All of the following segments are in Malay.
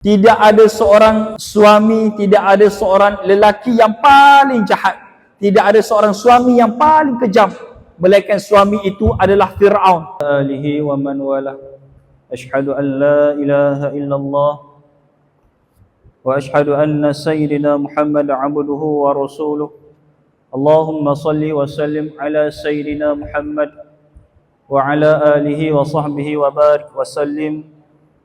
Tidak ada seorang suami, tidak ada seorang lelaki yang paling jahat, tidak ada seorang suami yang paling kejam, melainkan suami itu adalah Fir'aun. Alihi wa man wala. Ashhadu an la ilaha illallah wa ashhadu anna sayyidina Muhammad abduhu wa rasuluh. Allahumma salli wa sallim ala sayyidina Muhammad wa ala alihi wa sahbihi wa barik wa sallim.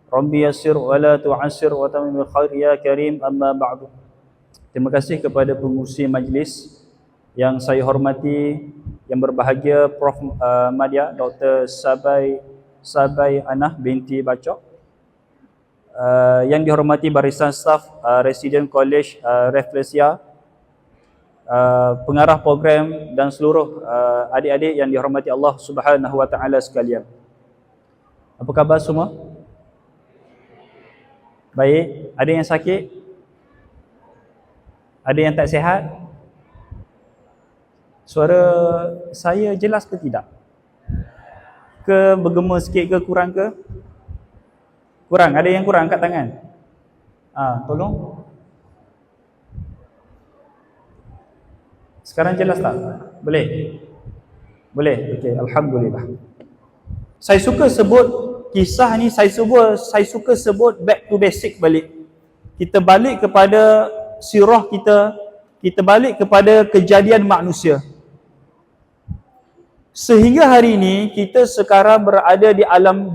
Rabbi yassir wa la tu'assir wa tamim bil khair ya karim, amma ba'du. Terima kasih kepada pengurusi majlis yang saya hormati, yang berbahagia Prof Madya Dr. Sabai Anah binti Bacok, yang dihormati barisan staf Resident College Rafflesia, pengarah program dan seluruh adik-adik yang dihormati Allah Subhanahu wa taala sekalian. Apa khabar semua? Baik, ada yang sakit? Ada yang tak sihat? Suara saya jelas ke tidak? Ke bergema sikit ke kurang ke? Kurang, ada yang kurang kat tangan? Tolong. Sekarang jelas tak? Boleh? Boleh, okey, alhamdulillah. Saya suka sebut kisah ni, saya suka sebut back to basic balik. Kita balik kepada sirah kita balik kepada kejadian manusia. Sehingga hari ini kita sekarang berada di alam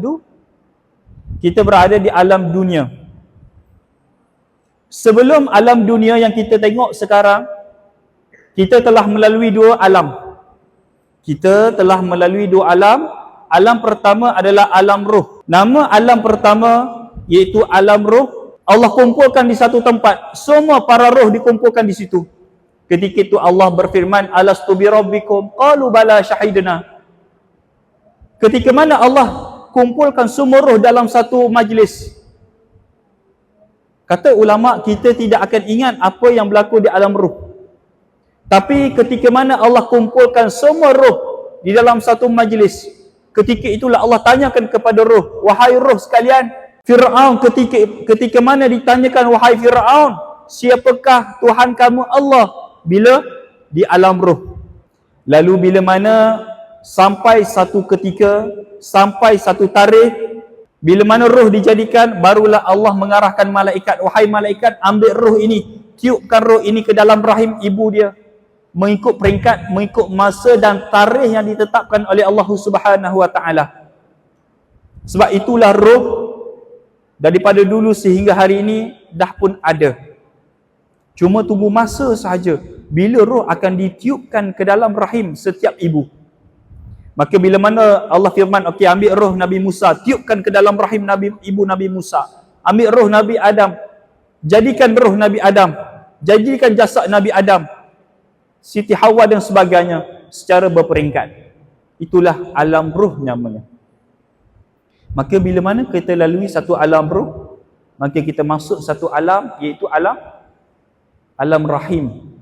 dunia. Sebelum alam dunia yang kita tengok sekarang, kita telah melalui dua alam. Kita telah melalui dua alam. Alam pertama adalah alam roh. Nama alam pertama iaitu alam roh. Allah kumpulkan di satu tempat. Semua para roh dikumpulkan di situ. Ketika itu Allah berfirman, alastu bi rabbikum qalu bala syahidna. Ketika mana Allah kumpulkan semua roh dalam satu majlis, kata ulama, kita tidak akan ingat apa yang berlaku di alam roh. Tapi ketika mana Allah kumpulkan semua roh di dalam satu majlis, ketika itulah Allah tanyakan kepada roh, wahai roh sekalian, Fir'aun ketika mana ditanyakan, wahai Fir'aun, siapakah Tuhan kamu? Allah. Bila? Di alam roh. Lalu bila mana sampai satu ketika, sampai satu tarikh, bila mana roh dijadikan, barulah Allah mengarahkan malaikat, wahai malaikat, ambil roh ini, tiupkan roh ini ke dalam rahim ibu dia, mengikut peringkat, mengikut masa dan tarikh yang ditetapkan oleh Allah Subhanahu wa taala. Sebab itulah roh daripada dulu sehingga hari ini dah pun ada. Cuma tunggu masa sahaja bila roh akan ditiupkan ke dalam rahim setiap ibu. Maka bila mana Allah firman, okey, ambil roh Nabi Musa, tiupkan ke dalam rahim ibu Nabi Musa. Ambil roh Nabi Adam, jadikan roh Nabi Adam, jadikan jasad Nabi Adam, Siti Hawa dan sebagainya secara berperingkat. Itulah alam roh namanya. Maka bila mana kita lalui satu alam roh, maka kita masuk satu alam, iaitu alam rahim.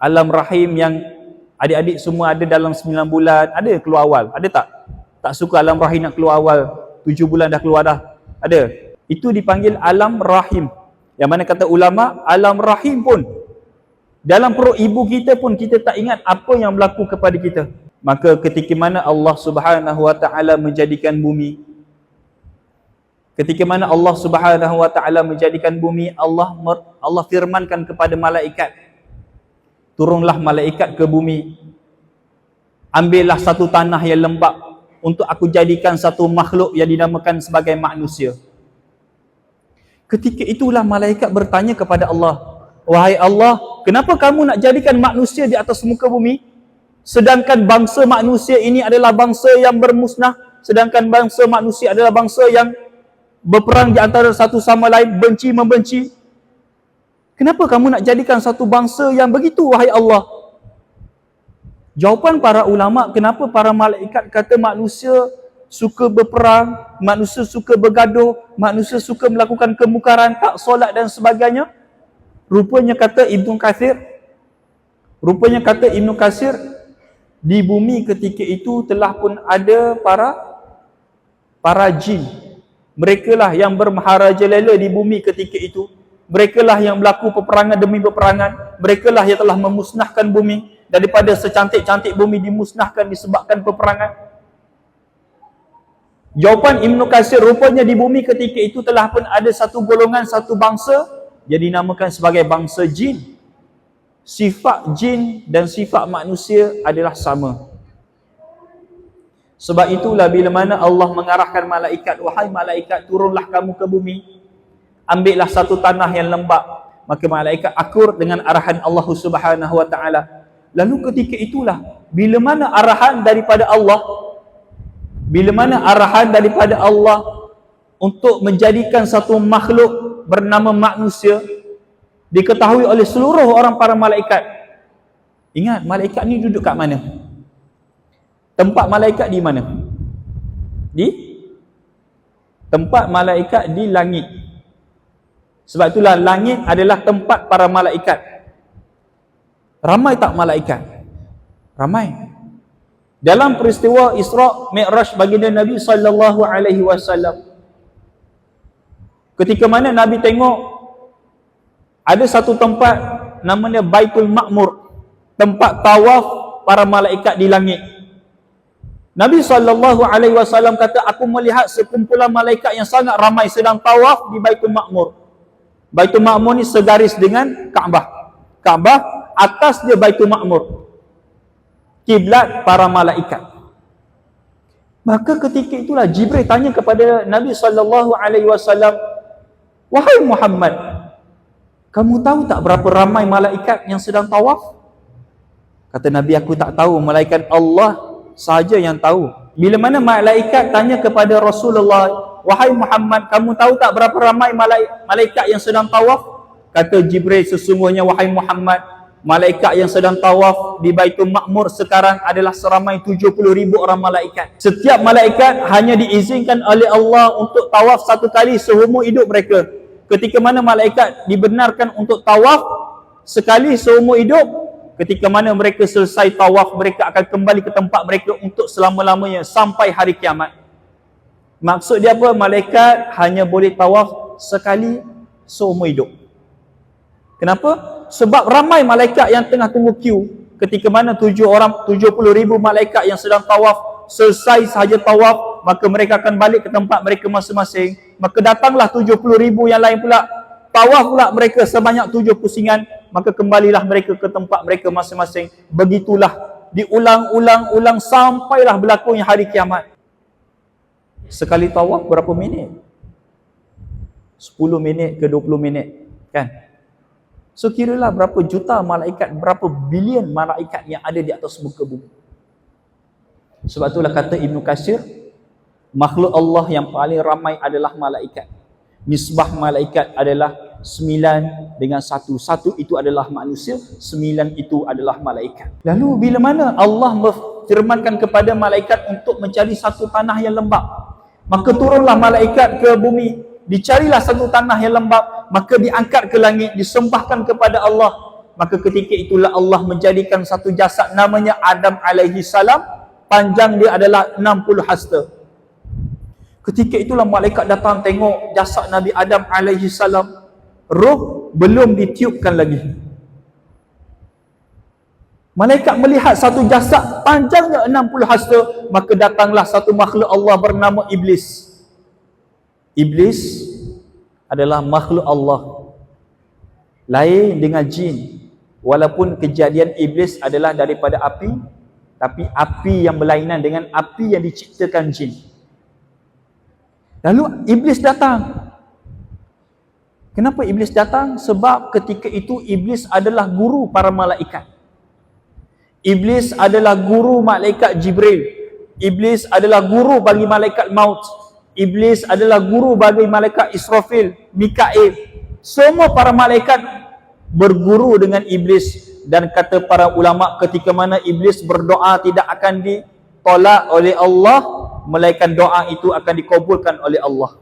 Alam rahim yang adik-adik semua ada dalam 9 bulan, ada keluar awal, ada tak? Tak suka alam rahim nak keluar awal, 7 bulan dah keluar dah. Ada. Itu dipanggil alam rahim. Yang mana kata ulama, alam rahim pun, dalam perut ibu kita pun kita tak ingat apa yang berlaku kepada kita. Maka ketika mana Allah Subhanahu wa taala menjadikan bumi, ketika mana Allah Subhanahu wa taala menjadikan bumi, Allah firmankan kepada malaikat, turunlah malaikat ke bumi, ambillah satu tanah yang lembap untuk aku jadikan satu makhluk yang dinamakan sebagai manusia. Ketika itulah malaikat bertanya kepada Allah, wahai Allah, kenapa kamu nak jadikan manusia di atas muka bumi? Sedangkan bangsa manusia ini adalah bangsa yang bermusnah, sedangkan bangsa manusia adalah bangsa yang berperang di antara satu sama lain, benci-membenci. Kenapa kamu nak jadikan satu bangsa yang begitu, wahai Allah? Jawapan para ulama, kenapa para malaikat kata manusia suka berperang, manusia suka bergaduh, manusia suka melakukan kemungkaran, tak solat dan sebagainya? Rupanya kata Ibnu Katsir, di bumi ketika itu telah pun ada para jin Merekalah yang bermaharajalela di bumi ketika itu. Merekalah yang berlaku peperangan demi peperangan. Merekalah yang telah memusnahkan bumi. Daripada secantik-cantik bumi dimusnahkan disebabkan peperangan. Jawapan Ibn Katsir, rupanya di bumi ketika itu telah pun ada satu golongan, satu bangsa yang dinamakan sebagai bangsa jin. Sifat jin dan sifat manusia adalah sama. Sebab itulah bila mana Allah mengarahkan malaikat, wahai malaikat, turunlah kamu ke bumi, ambillah satu tanah yang lembap, maka malaikat akur dengan arahan Allah Subhanahu wa taala. Lalu ketika itulah bila mana arahan daripada Allah, untuk menjadikan satu makhluk bernama manusia diketahui oleh seluruh orang para malaikat. Ingat, malaikat ni duduk kat mana? Tempat malaikat di mana? Di tempat malaikat di langit. Sebab itulah langit adalah tempat para malaikat. Ramai tak malaikat? Ramai. Dalam peristiwa Isra Mi'raj baginda Nabi sallallahu alaihi wasallam, ketika mana Nabi tengok ada satu tempat namanya Baitul Ma'mur, tempat tawaf para malaikat di langit. Nabi SAW kata, aku melihat sekumpulan malaikat yang sangat ramai sedang tawaf di Baitul Ma'mur. Baitul Ma'mur ni segaris dengan Kaabah. Kaabah, atas dia Baitul Ma'mur, kiblat para malaikat. Maka ketika itulah Jibril tanya kepada Nabi SAW, wahai Muhammad, kamu tahu tak berapa ramai malaikat yang sedang tawaf? Kata Nabi, aku tak tahu, malaikat Allah sahaja yang tahu. Bila mana malaikat tanya kepada Rasulullah, wahai Muhammad, kamu tahu tak berapa ramai malaikat yang sedang tawaf? Kata Jibril, sesungguhnya wahai Muhammad, malaikat yang sedang tawaf di Baitul Ma'mur sekarang adalah seramai 70,000 orang malaikat. Setiap malaikat hanya diizinkan oleh Allah untuk tawaf satu kali seumur hidup mereka. Ketika mana malaikat dibenarkan untuk tawaf sekali seumur hidup, ketika mana mereka selesai tawaf, mereka akan kembali ke tempat mereka untuk selama-lamanya sampai hari kiamat. Maksud dia apa? Malaikat hanya boleh tawaf sekali seumur hidup. Kenapa? Sebab ramai malaikat yang tengah tunggu queue. Ketika mana 70,000 malaikat yang sedang tawaf selesai sahaja tawaf, maka mereka akan balik ke tempat mereka masing-masing. Maka datanglah 70,000 yang lain pula, tawaf pula mereka sebanyak 7 pusingan, maka kembalilah mereka ke tempat mereka masing-masing. Begitulah diulang-ulang sampailah berlakunya hari kiamat. Sekali tawaf berapa minit? 10 minit ke 20 minit, kan? So kiralah berapa juta malaikat, berapa bilion malaikat yang ada di atas muka bumi. Sebab itulah kata Ibn Katsir, makhluk Allah yang paling ramai adalah malaikat. Nisbah malaikat adalah 9 dengan 1. 1 itu adalah manusia, 9 itu adalah malaikat. Lalu bila mana Allah memfirmankan kepada malaikat untuk mencari satu tanah yang lembap, maka turunlah malaikat ke bumi, dicarilah satu tanah yang lembap, maka diangkat ke langit, disembahkan kepada Allah. Maka ketika itulah Allah menjadikan satu jasad namanya Adam alaihi salam, panjang dia adalah 60 hasta. Ketika itulah malaikat datang tengok jasad Nabi Adam alaihi salam, roh belum ditiupkan lagi. Malaikat melihat satu jasad panjangnya 60 hasta, maka datanglah satu makhluk Allah bernama Iblis. Iblis adalah makhluk Allah, lain dengan jin. Walaupun kejadian Iblis adalah daripada api, tapi api yang berlainan dengan api yang diciptakan jin. Lalu Iblis datang. Kenapa Iblis datang? Sebab ketika itu Iblis adalah guru para malaikat. Iblis adalah guru malaikat Jibril. Iblis adalah guru bagi malaikat maut. Iblis adalah guru bagi malaikat Israfil, Mikail. Semua para malaikat berguru dengan Iblis. Dan kata para ulama, ketika mana Iblis berdoa tidak akan ditolak oleh Allah, melainkan doa itu akan dikabulkan oleh Allah.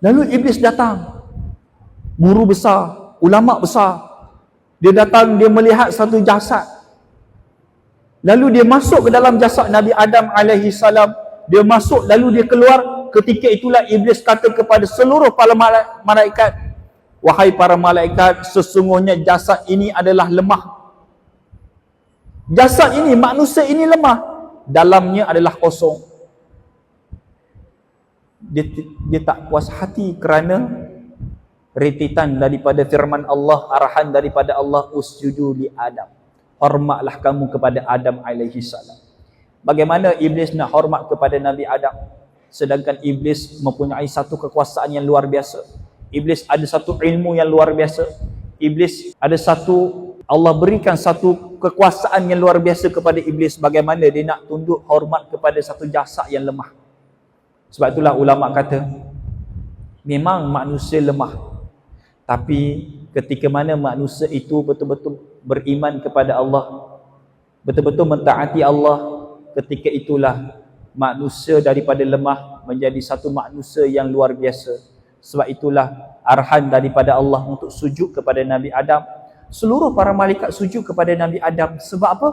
Lalu Iblis datang, guru besar, ulama besar. Dia datang, dia melihat satu jasad. Lalu dia masuk ke dalam jasad Nabi Adam alaihi salam. Dia masuk, lalu dia keluar Ketika itulah iblis kata kepada seluruh para malaikat, wahai para malaikat, sesungguhnya jasad ini adalah lemah. Jasad ini, manusia ini lemah, dalamnya adalah kosong. Dia tak puas hati kerana retitan daripada firman Allah, arahan daripada Allah, usjudu li Adam, hormatlah kamu kepada Adam alaihi salam. Bagaimana iblis nak hormat kepada Nabi Adam, sedangkan iblis mempunyai satu kekuasaan yang luar biasa. Iblis ada satu ilmu yang luar biasa. Iblis ada satu, Allah berikan satu kekuasaan yang luar biasa kepada iblis. Bagaimana dia nak tunduk hormat kepada satu jasad yang lemah. Sebab itulah ulama kata, memang manusia lemah, tapi ketika mana manusia itu betul-betul beriman kepada Allah, betul-betul mentaati Allah, ketika itulah manusia daripada lemah menjadi satu manusia yang luar biasa. Sebab itulah arahan daripada Allah untuk sujud kepada Nabi Adam. Seluruh para malaikat sujud kepada Nabi Adam. Sebab apa?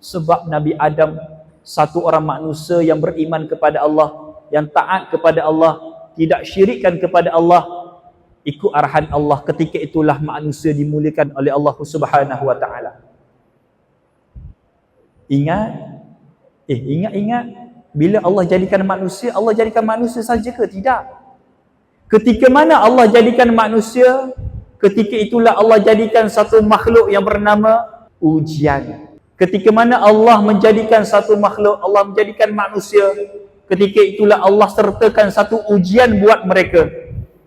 Sebab Nabi Adam satu orang manusia yang beriman kepada Allah, yang taat kepada Allah, tidak syirikkan kepada Allah, ikut arahan Allah. Ketika itulah manusia dimuliakan oleh Allah Subhanahu wa taala. Ingat bila Allah jadikan manusia, Allah jadikan manusia saja ke? Tidak. Ketika mana Allah jadikan manusia, ketika itulah Allah jadikan satu makhluk yang bernama ujian. Ketika mana Allah menjadikan satu makhluk, Allah menjadikan manusia, ketika itulah Allah sertakan satu ujian buat mereka.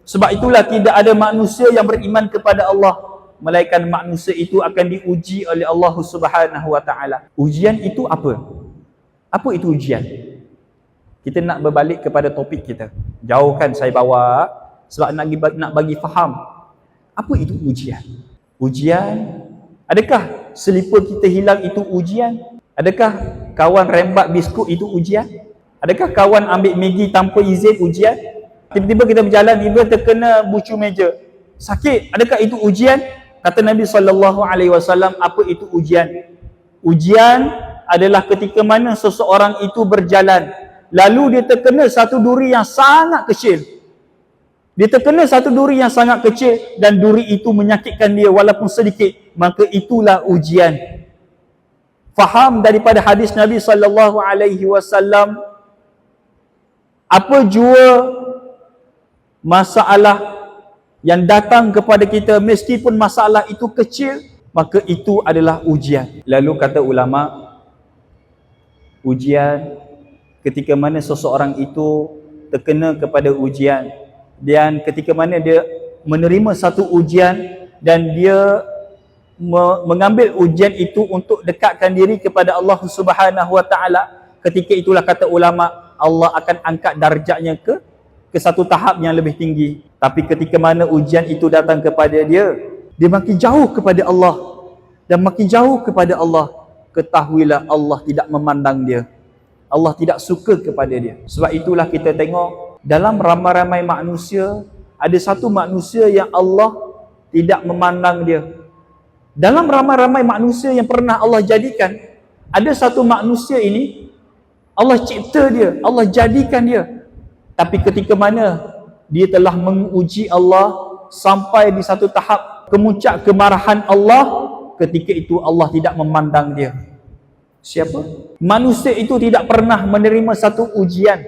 Sebab itulah tidak ada manusia yang beriman kepada Allah, melainkan manusia itu akan diuji oleh Allah Subhanahu wa taala. Ujian itu apa? Apa itu ujian? Kita nak berbalik kepada topik kita. Jauhkan saya bawa sebab nak bagi faham. Apa itu ujian? Ujian, adakah selipar kita hilang itu ujian? Adakah kawan rembat biskut itu ujian? Adakah kawan ambil Maggi tanpa izin ujian? Tiba-tiba kita berjalan, tiba terkena bucu meja, sakit. Adakah itu ujian? Kata Nabi SAW, apa itu ujian? Ujian adalah ketika mana seseorang itu berjalan, lalu dia terkena satu duri yang sangat kecil. Dia terkena satu duri yang sangat kecil dan duri itu menyakitkan dia walaupun sedikit, maka itulah ujian. Faham daripada hadis Nabi SAW, apa jua masalah yang datang kepada kita, meskipun masalah itu kecil, maka itu adalah ujian. Lalu kata ulama, ujian ketika mana seseorang itu terkena kepada ujian, dan ketika mana dia menerima satu ujian dan dia mengambil ujian itu untuk dekatkan diri kepada Allah Subhanahu wa taala, ketika itulah kata ulama, Allah akan angkat darjatnya ke satu tahap yang lebih tinggi. Tapi ketika mana ujian itu datang kepada dia, dia makin jauh kepada Allah dan makin jauh kepada Allah, ketahuilah Allah tidak memandang dia, Allah tidak suka kepada dia. Sebab itulah kita tengok dalam ramai-ramai manusia, ada satu manusia yang Allah tidak memandang dia. Dalam ramai-ramai manusia yang pernah Allah jadikan, ada satu manusia ini Allah cipta dia, Allah jadikan dia. Tapi ketika mana dia telah menguji Allah sampai di satu tahap kemuncak kemarahan Allah, ketika itu Allah tidak memandang dia. Siapa? Manusia itu tidak pernah menerima satu ujian.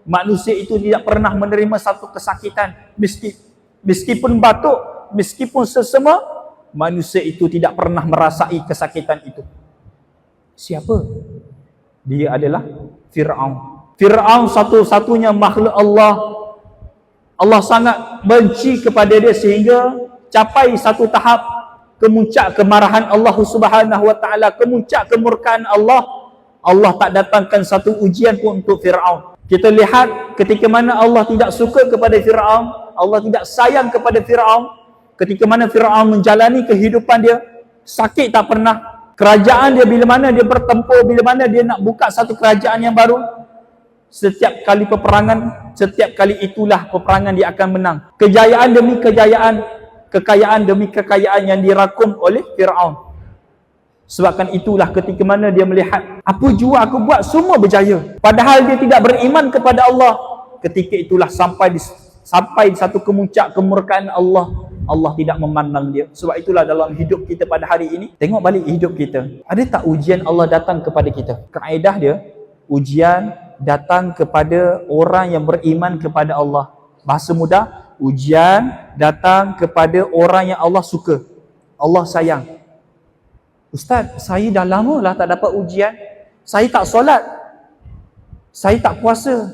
Manusia itu tidak pernah menerima satu kesakitan. Meskipun batuk, meskipun sesama, manusia itu tidak pernah merasai kesakitan itu. Siapa? Dia adalah Fir'aun. Fir'aun satu-satunya makhluk Allah. Allah sangat benci kepada dia sehingga capai satu tahap kemuncak kemarahan Allah Subhanahu wa taala, kemuncak kemurkaan Allah. Allah tak datangkan satu ujian pun untuk Fir'aun. Kita lihat ketika mana Allah tidak suka kepada Fir'aun, Allah tidak sayang kepada Fir'aun, ketika mana Fir'aun menjalani kehidupan dia, sakit tak pernah. Kerajaan dia, bila mana dia bertempur, bila mana dia nak buka satu kerajaan yang baru, setiap kali peperangan, setiap kali itulah peperangan dia akan menang. Kejayaan demi kejayaan, kekayaan demi kekayaan yang dirakum oleh Fir'aun. Sebabkan itulah ketika mana dia melihat, apa jua aku buat semua berjaya. Padahal dia tidak beriman kepada Allah. ketika itulah sampai di satu kemuncak kemurkaan Allah. Allah tidak memandang dia. Sebab itulah dalam hidup kita pada hari ini, tengok balik hidup kita. Ada tak ujian Allah datang kepada kita? Kaedah dia, ujian datang kepada orang yang beriman kepada Allah. Bahasa mudah, ujian datang kepada orang yang Allah suka, Allah sayang. Ustaz, saya dah lama lah tak dapat ujian. Saya tak solat, saya tak puasa,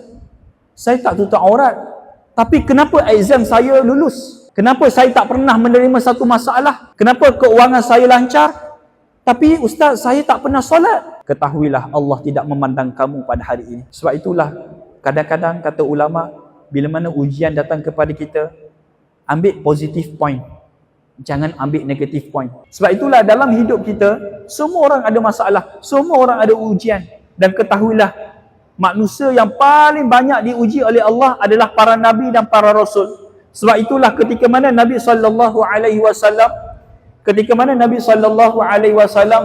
saya tak tutup aurat. Tapi kenapa exam saya lulus? Kenapa saya tak pernah menerima satu masalah? Kenapa keuangan saya lancar? Tapi Ustaz, saya tak pernah solat. Ketahuilah Allah tidak memandang kamu pada hari ini. Sebab itulah kadang-kadang kata ulama, bila mana ujian datang kepada kita, ambil positive point, jangan ambil negative point. Sebab itulah dalam hidup kita, semua orang ada masalah, semua orang ada ujian. Dan ketahuilah, manusia yang paling banyak diuji oleh Allah adalah para nabi dan para rasul. Sebab itulah ketika mana Nabi SAW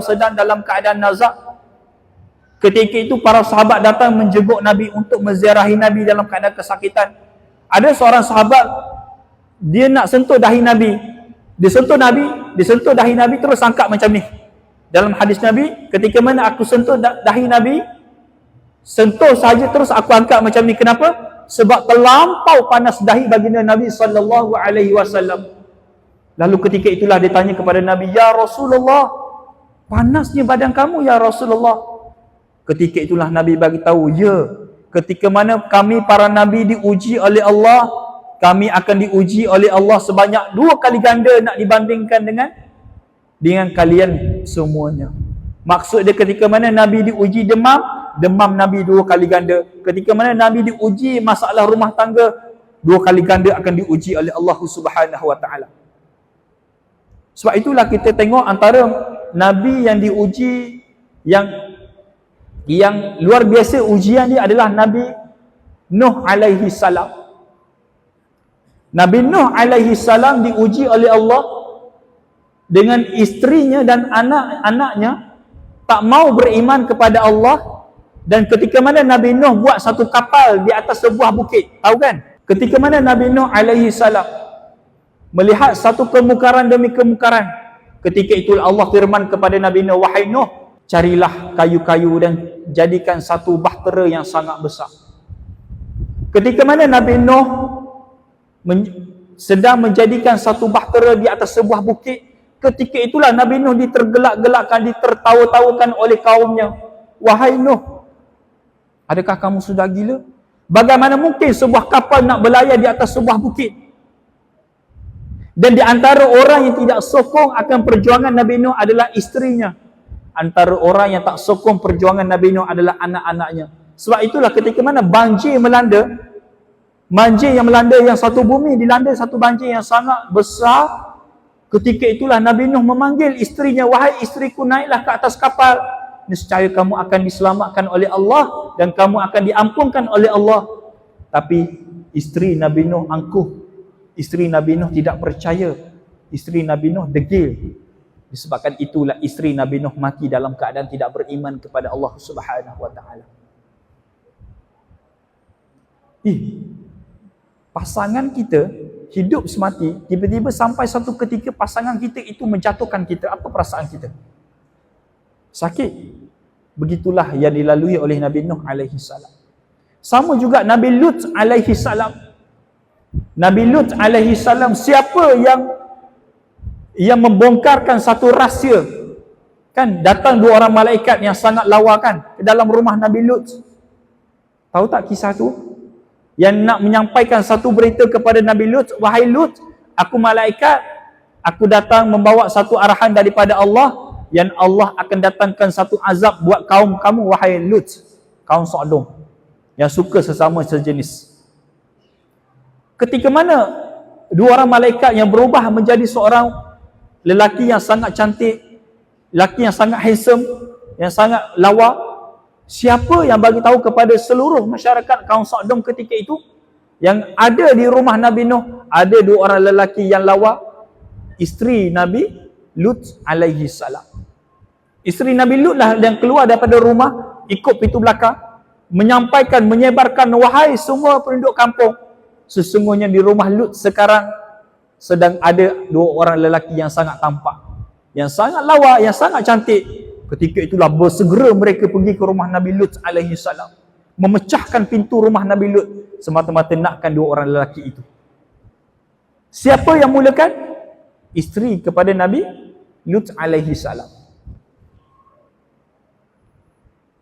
sedang dalam keadaan nazak, ketika itu para sahabat datang menjenguk Nabi untuk menziarahi Nabi dalam keadaan kesakitan. Ada seorang sahabat, dia nak sentuh dahi Nabi. Dia sentuh dahi Nabi terus angkat macam ni. Dalam hadis Nabi, ketika mana aku sentuh dahi Nabi, sentuh saja terus aku angkat macam ni. Kenapa? Sebab terlampau panas dahi baginda Nabi SAW. Lalu ketika itulah dia tanya kepada Nabi, "Ya Rasulullah, panasnya badan kamu ya Rasulullah." Ketika itulah Nabi bagi tahu, "Ya, ketika mana kami para nabi diuji oleh Allah, kami akan diuji oleh Allah sebanyak 2 kali ganda nak dibandingkan dengan kalian semuanya." Maksud dia ketika mana Nabi diuji demam Nabi 2 kali ganda. Ketika mana Nabi diuji masalah rumah tangga, 2 kali ganda akan diuji oleh Allah Subhanahu Wa Taala. Sebab itulah kita tengok antara Nabi yang diuji yang luar biasa ujian dia adalah Nabi Nuh alaihi salam. Nabi Nuh alaihi salam diuji oleh Allah dengan isterinya dan anak-anaknya tak mau beriman kepada Allah. Dan ketika mana Nabi Nuh buat satu kapal di atas sebuah bukit, tahu kan? Ketika mana Nabi Nuh alaihi salam melihat satu kemungkaran demi kemungkaran, ketika itu Allah firman kepada Nabi Nuh, "Wahai Nuh, carilah kayu-kayu dan jadikan satu bahtera yang sangat besar." Ketika mana Nabi Nuh sedang menjadikan satu bahtera di atas sebuah bukit, ketika itulah Nabi Nuh ditergelak-gelakkan, ditertawa-tawakan oleh kaumnya. "Wahai Nuh, adakah kamu sudah gila? Bagaimana mungkin sebuah kapal nak berlayar di atas sebuah bukit?" Dan di antara orang yang tidak sokong akan perjuangan Nabi Nuh adalah isterinya. Antara orang yang tak sokong perjuangan Nabi Nuh adalah anak-anaknya. Sebab itulah ketika mana banjir yang melanda yang satu bumi dilanda satu banjir yang sangat besar, ketika itulah Nabi Nuh memanggil isterinya, "Wahai isteriku, naiklah ke atas kapal. Nescaya kamu akan diselamatkan oleh Allah dan kamu akan diampunkan oleh Allah." Tapi isteri Nabi Nuh angkuh. Isteri Nabi Nuh tidak percaya. Isteri Nabi Nuh degil. Disebabkan itulah isteri Nabi Nuh mati dalam keadaan tidak beriman kepada Allah Subhanahu Wa Taala. Pasangan kita hidup semati, tiba-tiba sampai satu ketika pasangan kita itu menjatuhkan kita. Apa perasaan kita? Sakit. Begitulah yang dilalui oleh Nabi Nuh alaihi salam. Sama juga Nabi Lut alaihi salam. Nabi Lut alaihi salam, siapa yang membongkarkan satu rahsia? Kan datang 2 orang malaikat yang sangat lawa kan ke dalam rumah Nabi Lut. Tahu tak kisah tu? Yang nak menyampaikan satu berita kepada Nabi Lut, "Wahai Lut, aku malaikat, aku datang membawa satu arahan daripada Allah yang Allah akan datangkan satu azab buat kaum kamu, wahai Lut, kaum Sodom yang suka sesama sejenis." Ketika mana 2 orang malaikat yang berubah menjadi seorang lelaki yang sangat cantik, lelaki yang sangat handsome, yang sangat lawa, siapa yang bagi tahu kepada seluruh masyarakat kaum Sodom ketika itu yang ada di rumah Nabi Nuh ada 2 orang lelaki yang lawa, isteri Nabi Lut alaihi salam. Isteri Nabi Lut lah yang keluar daripada rumah ikut pintu belakang. menyampaikan, menyebarkan, wahai semua penduduk kampung, sesungguhnya di rumah Lut sekarang sedang ada 2 orang lelaki yang sangat tampak, yang sangat lawa, yang sangat cantik. Ketika itulah bersegera mereka pergi ke rumah Nabi Lut alaihi salam, memecahkan pintu rumah Nabi Lut semata-mata nakkan 2 orang lelaki itu. Siapa yang mulakan? Isteri kepada Nabi Lut alaihi salam.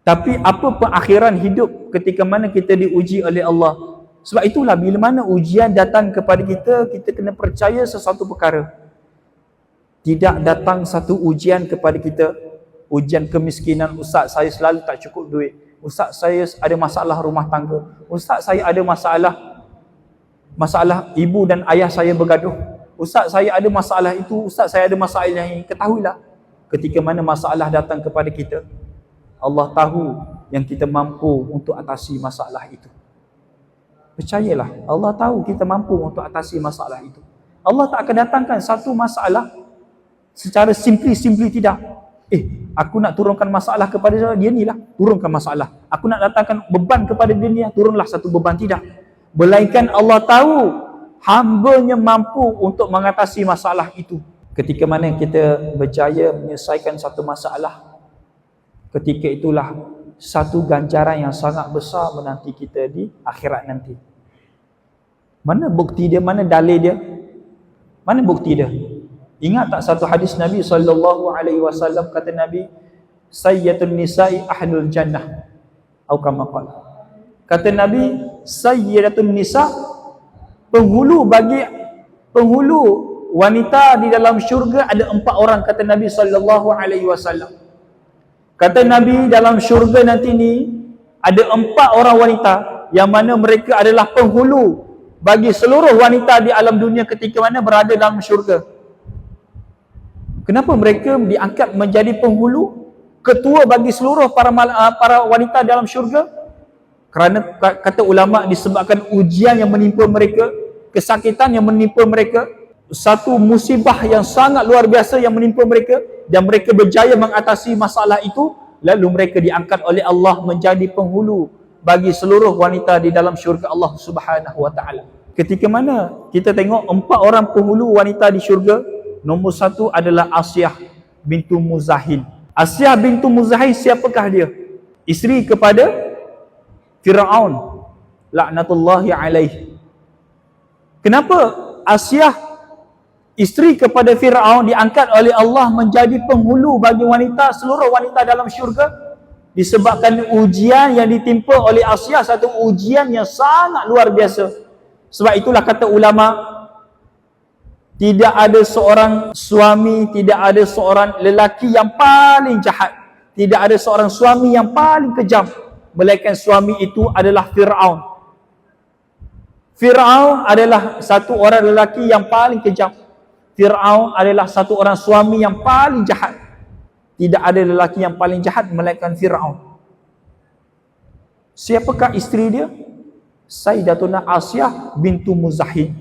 Tapi apa pengakhiran hidup ketika mana kita diuji oleh Allah? Sebab itulah bila mana ujian datang kepada kita, kita kena percaya sesuatu perkara. Tidak datang satu ujian kepada kita, ujian kemiskinan, ustaz saya selalu tak cukup duit, ustaz saya ada masalah rumah tangga, ustaz saya ada masalah ibu dan ayah saya bergaduh, ustaz saya ada masalah itu, ustaz saya ada masalah ini. Ketahuilah, ketika mana masalah datang kepada kita, Allah tahu yang kita mampu untuk atasi masalah itu. Percayalah, Allah tahu kita mampu untuk atasi masalah itu. Allah tak akan datangkan satu masalah secara simply tidak. Aku nak turunkan masalah kepada dia ni lah, turunkan masalah. Aku nak datangkan beban kepada dia ni, turunlah satu beban. Tidak. Melainkan Allah tahu hamba-Nya mampu untuk mengatasi masalah itu. Ketika mana kita berjaya menyelesaikan satu masalah, ketika itulah satu ganjaran yang sangat besar menanti kita di akhirat nanti. Mana bukti dia? Mana dalil dia? Mana bukti dia? Ingat tak satu hadis Nabi SAW, kata Nabi, Sayyidun nisa'i ahlul jannah, atau kama qala. Kata Nabi, Sayyidatun nisa, penghulu wanita di dalam syurga ada 4 orang, kata Nabi SAW. Kata Nabi, dalam syurga nanti ni ada 4 orang wanita yang mana mereka adalah penghulu bagi seluruh wanita di alam dunia ketika mana berada dalam syurga. Kenapa mereka diangkat menjadi penghulu, ketua bagi seluruh para wanita dalam syurga? Kerana kata ulama disebabkan ujian yang menimpa mereka, kesakitan yang menimpa mereka, satu musibah yang sangat luar biasa yang menimpa mereka, dan mereka berjaya mengatasi masalah itu, lalu mereka diangkat oleh Allah menjadi penghulu bagi seluruh wanita di dalam syurga Allah Subhanahu wa taala. Ketika mana kita tengok 4 orang penghulu wanita di syurga, nombor 1 adalah Asyah bintu Muzahil. Asyah bintu Muzahil siapakah dia? Isteri kepada Fir'aun laknatullahi alaih. Kenapa Asyah isteri kepada Fir'aun diangkat oleh Allah menjadi penghulu bagi wanita, seluruh wanita dalam syurga? Disebabkan ujian yang ditimpa oleh Asyah, satu ujian yang sangat luar biasa. Sebab itulah kata ulama, tidak ada seorang suami, tidak ada seorang lelaki yang paling jahat, tidak ada seorang suami yang paling kejam, melainkan suami itu adalah Fir'aun. Fir'aun adalah satu orang lelaki yang paling kejam. Fir'aun adalah satu orang suami yang paling jahat. Tidak ada lelaki yang paling jahat melainkan Fir'aun. Siapakah isteri dia? Sayyidatuna Asyah bintu Muzahil.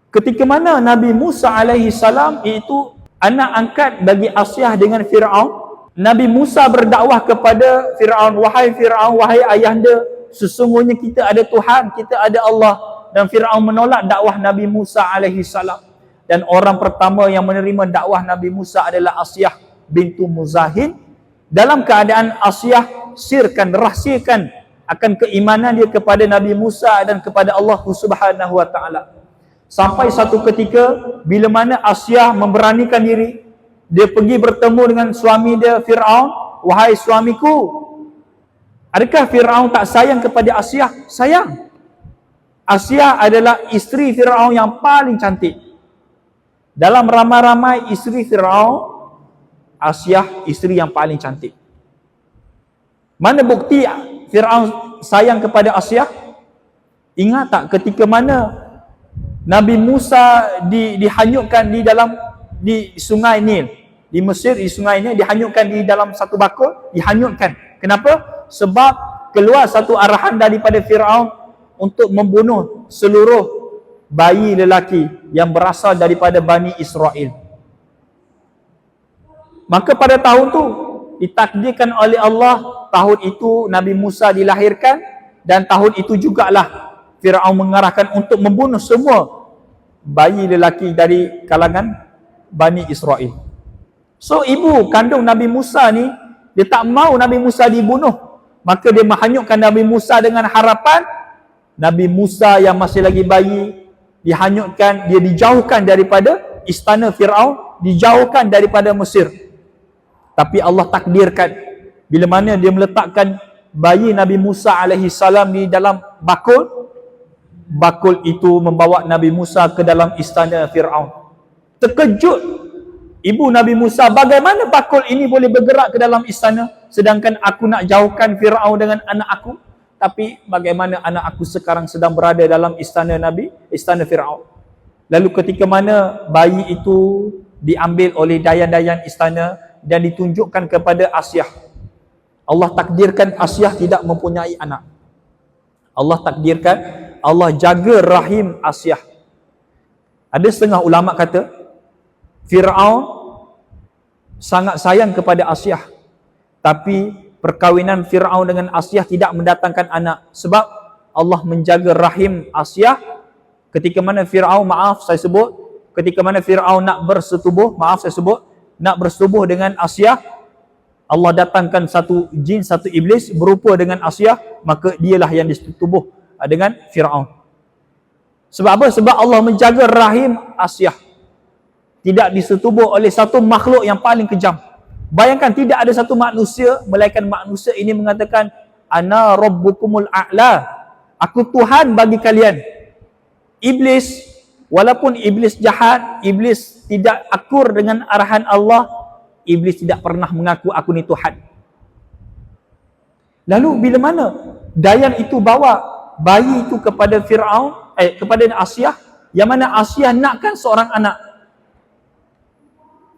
Ketika mana Nabi Musa alaihi salam, iaitu anak angkat bagi Asyah dengan Fir'aun, Nabi Musa berdakwah kepada Fir'aun, wahai Fir'aun, wahai ayahanda, sesungguhnya kita ada Tuhan, kita ada Allah. Dan Fir'aun menolak dakwah Nabi Musa alaihi salam. Dan orang pertama yang menerima dakwah Nabi Musa adalah Asyah bintu Muzahil. Dalam keadaan Asyah rahsiakan akan keimanan dia kepada Nabi Musa dan kepada Allah Subhanahu wa taala. Sampai satu ketika bila mana Asyah memberanikan diri, dia pergi bertemu dengan suami dia Fir'aun, wahai suamiku. Adakah Fir'aun tak sayang kepada Asyah? Sayang. Asyah adalah isteri Fir'aun yang paling cantik. Dalam ramai-ramai isteri Fir'aun, Asyah isteri yang paling cantik. Mana bukti Fir'aun sayang kepada Asyah? Ingat tak ketika mana Nabi Musa dihanyutkan di sungai Nil, di Mesir, di sungai Nil, dihanyutkan di dalam satu bakul, dihanyutkan. Kenapa? Sebab keluar satu arahan daripada Fir'aun untuk membunuh seluruh bayi lelaki yang berasal daripada Bani Israel. Maka pada tahun tu ditakdirkan oleh Allah, tahun itu Nabi Musa dilahirkan, dan tahun itu jugalah Fir'aun mengarahkan untuk membunuh semua bayi lelaki dari kalangan Bani Israel. So ibu kandung Nabi Musa ni, dia tak mau Nabi Musa dibunuh, maka dia menghanyutkan Nabi Musa dengan harapan Nabi Musa yang masih lagi bayi dihanyutkan, dia dijauhkan daripada istana Fir'aun, dijauhkan daripada Mesir. Tapi Allah takdirkan, bila mana dia meletakkan bayi Nabi Musa alaihi salam di dalam bakul, bakul itu membawa Nabi Musa ke dalam istana Fir'aun. Terkejut ibu Nabi Musa, bagaimana bakul ini boleh bergerak ke dalam istana, sedangkan aku nak jauhkan Fir'aun dengan anak aku? Tapi bagaimana anak aku sekarang sedang berada dalam istana istana Fir'aun? Lalu ketika mana bayi itu diambil oleh dayan-dayan istana dan ditunjukkan kepada Asyah, Allah takdirkan Asyah tidak mempunyai anak. Allah takdirkan, Allah jaga rahim Asyah. Ada setengah ulama kata Fir'aun sangat sayang kepada Asyah, tapi perkahwinan Fir'aun dengan Asyah tidak mendatangkan anak, sebab Allah menjaga rahim Asyah. Ketika mana Fir'aun, ketika mana Fir'aun nak bersetubuh dengan Asyah, Allah datangkan satu jin, satu iblis berupa dengan Asyah, maka dialah yang disetubuh dengan Fir'aun. Sebab apa? Sebab Allah menjaga rahim Asyah, tidak disetubuh oleh satu makhluk yang paling kejam. Bayangkan, tidak ada satu manusia, melainkan manusia ini mengatakan, Ana Rabbukumul A'la, aku Tuhan bagi kalian. Iblis, walaupun iblis jahat, iblis tidak akur dengan arahan Allah, iblis tidak pernah mengaku aku ni Tuhan. Lalu bila mana dayan itu bawa bayi itu kepada Fir'aun, kepada Asyah, yang mana Asyah nakkan seorang anak,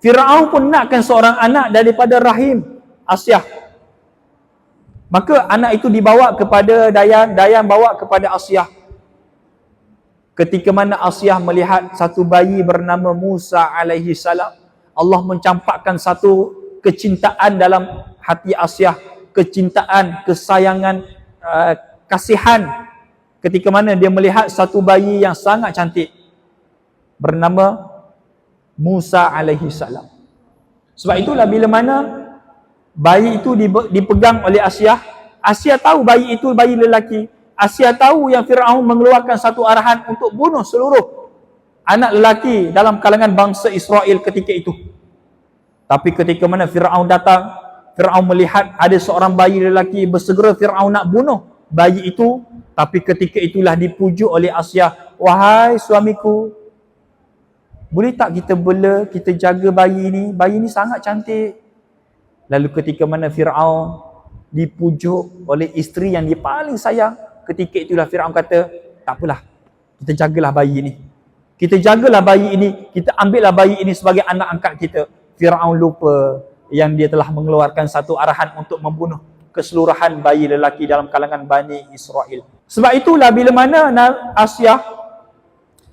Fir'aun pun nakkan seorang anak daripada rahim Asyah. Maka anak itu dibawa kepada Dayan, Dayan bawa kepada Asyah. Ketika mana Asyah melihat satu bayi bernama Musa alaihi salam, Allah mencampakkan satu kecintaan dalam hati Asyah, kecintaan, kesayangan, kasihan. Ketika mana dia melihat satu bayi yang sangat cantik bernama Musa alaihi salam. Sebab itulah bila mana bayi itu dipegang oleh Asyah, Asyah tahu bayi itu bayi lelaki. Asyah tahu yang Fir'aun mengeluarkan satu arahan untuk bunuh seluruh anak lelaki dalam kalangan bangsa Israel ketika itu. Tapi ketika mana Fir'aun datang, Fir'aun melihat ada seorang bayi lelaki, bersegera Fir'aun nak bunuh bayi itu. Tapi ketika itulah dipujuk oleh Asyah, wahai suamiku, boleh tak kita bela, kita jaga bayi ni sangat cantik. Lalu ketika mana Fir'aun dipujuk oleh isteri yang dia paling sayang, ketika itulah Fir'aun kata, tak apalah, kita jagalah bayi ini. Kita jagalah bayi ini, kita ambillah bayi ini sebagai anak angkat kita. Fir'aun lupa yang dia telah mengeluarkan satu arahan untuk membunuh keseluruhan bayi lelaki dalam kalangan Bani Israel. Sebab itulah bila mana Asyah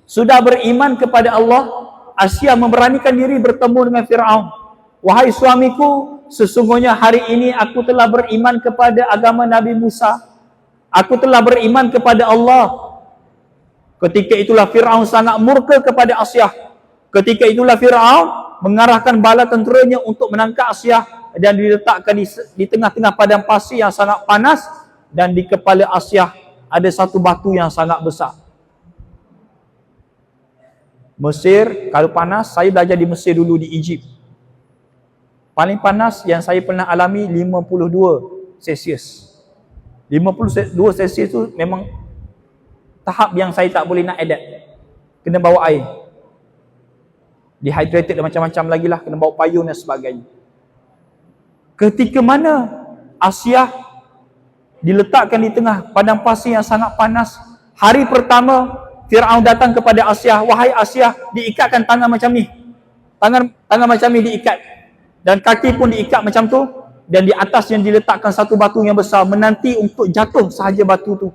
sudah beriman kepada Allah, Asyah memberanikan diri bertemu dengan Fir'aun. Wahai suamiku, sesungguhnya hari ini aku telah beriman kepada agama Nabi Musa. Aku telah beriman kepada Allah. Ketika itulah Fir'aun sangat murka kepada Asyah. Ketika itulah Fir'aun mengarahkan bala tenteranya untuk menangkap Asyah dan diletakkan di tengah-tengah padang pasir yang sangat panas, dan di kepala Asyah ada satu batu yang sangat besar. Mesir, kalau panas, saya belajar di Mesir dulu, di Egypt. Paling panas yang saya pernah alami 52 Celsius. 52 Celsius tu memang tahap yang saya tak boleh nak adapt. Kena bawa air. Dehydrated dan macam-macam lagi lah, kena bawa payung dan sebagainya. Ketika mana Asyah diletakkan di tengah padang pasir yang sangat panas, hari pertama Fir'aun datang kepada Asyah, wahai Asyah, diikatkan tangan macam ni. Tangan macam ni diikat. Dan kaki pun diikat macam tu. Dan di atasnya diletakkan satu batu yang besar, menanti untuk jatuh sahaja batu tu.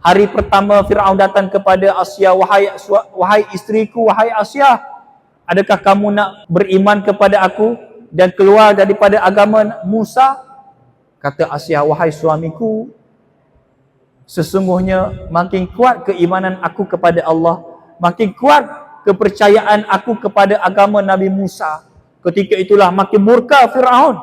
Hari pertama Fir'aun datang kepada Asyah, wahai isteriku, wahai Asyah, adakah kamu nak beriman kepada aku? dan keluar daripada agama Musa, kata Asiyah, wahai suamiku, sesungguhnya makin kuat keimanan aku kepada Allah, makin kuat kepercayaan aku kepada agama Nabi Musa. Ketika itulah makin murka Firaun.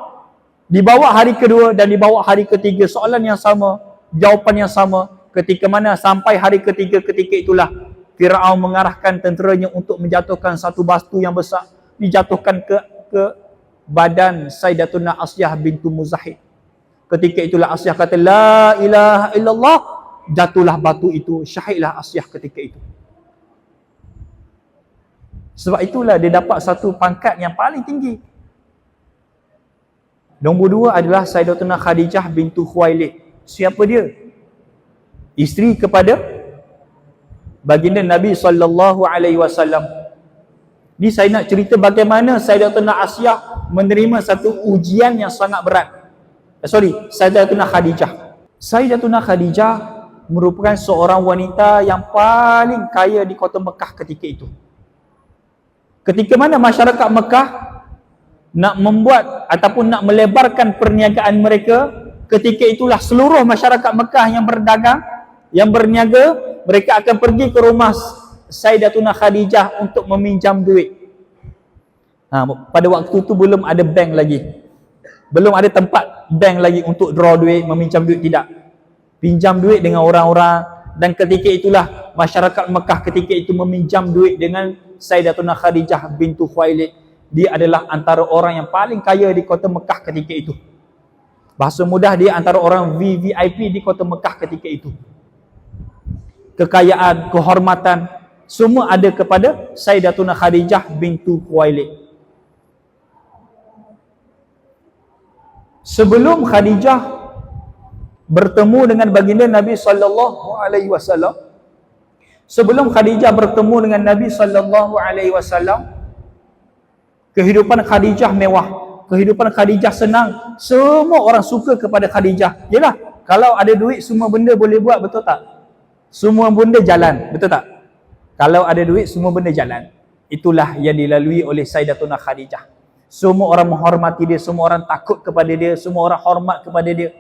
Dibawa hari kedua dan dibawa hari ketiga, soalan yang sama, jawapan yang sama. Ketika mana sampai hari ketiga, ketika itulah Firaun mengarahkan tenteranya untuk menjatuhkan satu batu yang besar, dijatuhkan ke badan Sayyidatuna Asiyah bintu Muzahid. Ketika itulah Asiyah kata la ilaha illallah, jatuhlah batu itu, syahidlah Asiyah ketika itu. Sebab itulah dia dapat satu pangkat yang paling tinggi. Nombor dua adalah Sayyidatuna Khadijah bintu Khuwailid. Siapa dia? Isteri kepada baginda Nabi SAW. Ni saya nak cerita bagaimana Sayyidatuna Asiyah menerima satu ujian yang sangat berat. Sayyidatuna Khadijah. Sayyidatuna Khadijah merupakan seorang wanita yang paling kaya di kota Mekah ketika itu. Ketika mana masyarakat Mekah nak membuat ataupun nak melebarkan perniagaan mereka, ketika itulah seluruh masyarakat Mekah yang berdagang, yang berniaga, mereka akan pergi ke rumah Sayyidatuna Khadijah untuk meminjam duit. Pada waktu itu belum ada bank lagi. Belum ada tempat bank lagi untuk draw duit, meminjam duit, tidak. Pinjam duit dengan orang-orang, dan ketika itulah masyarakat Mekah ketika itu meminjam duit dengan Sayyidatuna Khadijah bintu Khuwailid. Dia adalah antara orang yang paling kaya di kota Mekah ketika itu. Bahasa mudah, dia antara orang VVIP di kota Mekah ketika itu. Kekayaan, kehormatan, semua ada kepada Sayyidatuna Khadijah bintu Khuwailid. Sebelum Khadijah bertemu dengan baginda Nabi SAW, sebelum Khadijah bertemu dengan Nabi SAW, kehidupan Khadijah mewah, kehidupan Khadijah senang, semua orang suka kepada Khadijah. Yalah, kalau ada duit semua benda boleh buat, betul tak? Semua benda jalan, betul tak? Kalau ada duit semua benda jalan. Itulah yang dilalui oleh Sayyidatuna Khadijah. Semua orang menghormati dia, semua orang takut kepada dia, semua orang hormat kepada dia.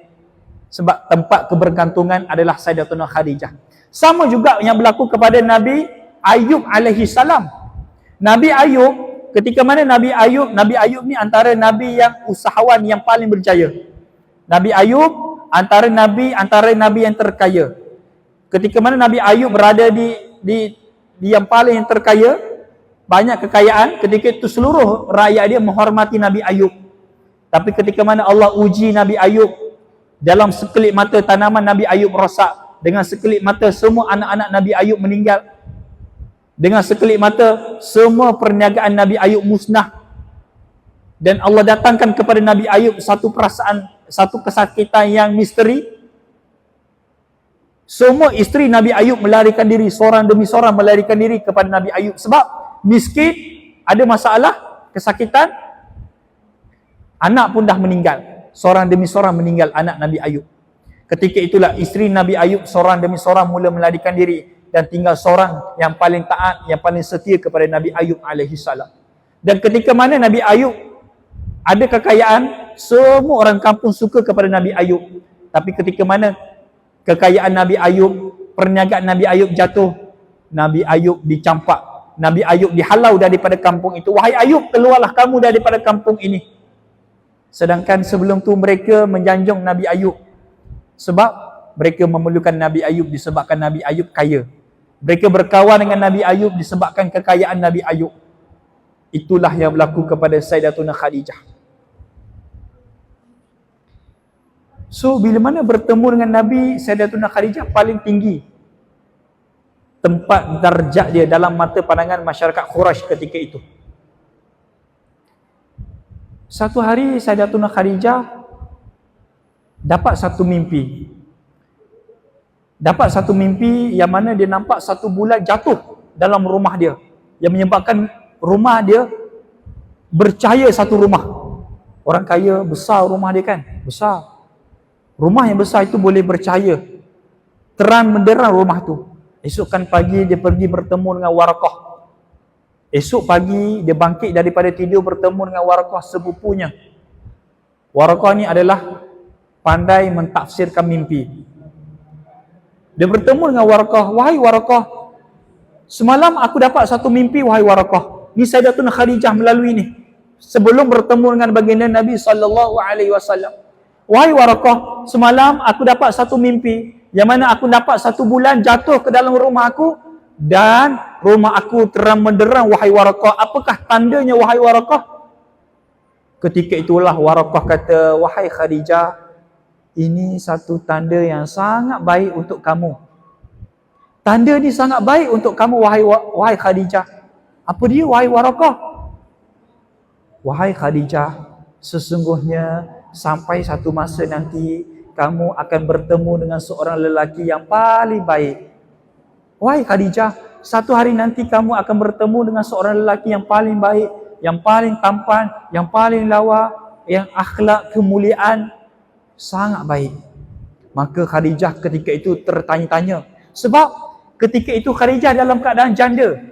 Sebab tempat kebergantungan adalah Sayyidatuna Khadijah. Sama juga yang berlaku kepada Nabi Ayub alaihi salam. Nabi Ayub, ketika mana Nabi Ayub ni antara Nabi yang usahawan yang paling berjaya. Nabi Ayub antara Nabi yang terkaya. Ketika mana Nabi Ayub berada di yang paling terkaya, banyak kekayaan, ketika itu seluruh rakyat dia menghormati Nabi Ayub. Tapi ketika mana Allah uji Nabi Ayub, dalam sekelip mata tanaman Nabi Ayub rosak, dengan sekelip mata semua anak-anak Nabi Ayub meninggal, dengan sekelip mata semua perniagaan Nabi Ayub musnah, dan Allah datangkan kepada Nabi Ayub satu perasaan, satu kesakitan yang misteri. Semua isteri Nabi Ayub melarikan diri, seorang demi seorang melarikan diri kepada Nabi Ayub. Sebab miskin, ada masalah, kesakitan, anak pun dah meninggal. Seorang demi seorang meninggal anak Nabi Ayub. Ketika itulah isteri Nabi Ayub seorang demi seorang mula melarikan diri, dan tinggal seorang yang paling taat, yang paling setia kepada Nabi Ayub alaihi salam. Dan ketika mana Nabi Ayub ada kekayaan, semua orang kampung suka kepada Nabi Ayub. Tapi ketika mana kekayaan Nabi Ayub, perniagaan Nabi Ayub jatuh, Nabi Ayub dicampak, Nabi Ayub dihalau daripada kampung itu. Wahai Ayub, keluarlah kamu daripada kampung ini. Sedangkan sebelum tu mereka menjanjung Nabi Ayub, sebab mereka memerlukan Nabi Ayub disebabkan Nabi Ayub kaya. Mereka berkawan dengan Nabi Ayub disebabkan kekayaan Nabi Ayub. Itulah yang berlaku kepada Sayyidatuna Khadijah. So, bila mana bertemu dengan Nabi, Sayyidatuna Khadijah paling tinggi tempat darjat dia dalam mata pandangan masyarakat Quraisy ketika itu. Satu hari Sayyidatuna Khadijah dapat satu mimpi. Dapat satu mimpi yang mana dia nampak satu bulan jatuh dalam rumah dia, yang menyebabkan rumah dia bercahaya satu rumah. Orang kaya besar rumah dia kan? Besar. Rumah yang besar itu boleh bercahaya. Terang menderang rumah tu. Esokkan pagi dia pergi bertemu dengan Waraqah. Esok pagi dia bangkit daripada tidur bertemu dengan Waraqah sepupunya. Waraqah ni adalah pandai mentafsirkan mimpi. Dia bertemu dengan Waraqah, "Wahai Waraqah, semalam aku dapat satu mimpi wahai Waraqah. Ni Sayyidatuna Khadijah melalui ni. Sebelum bertemu dengan baginda Nabi sallallahu alaihi wasallam. Wahai Waraqah, semalam aku dapat satu mimpi yang mana aku dapat satu bulan jatuh ke dalam rumah aku dan rumah aku terang menderang wahai Waraqah. Apakah tandanya wahai Waraqah?" Ketika itulah Waraqah kata, "Wahai Khadijah, ini satu tanda yang sangat baik untuk kamu. Tanda ni sangat baik untuk kamu wahai Khadijah." Apa dia wahai Waraqah? "Wahai Khadijah, sesungguhnya sampai satu masa nanti kamu akan bertemu dengan seorang lelaki yang paling baik. Wahai Khadijah, satu hari nanti kamu akan bertemu dengan seorang lelaki yang paling baik, yang paling tampan, yang paling lawa, yang akhlak kemuliaan sangat baik." Maka Khadijah ketika itu tertanya-tanya. Sebab ketika itu Khadijah dalam keadaan janda.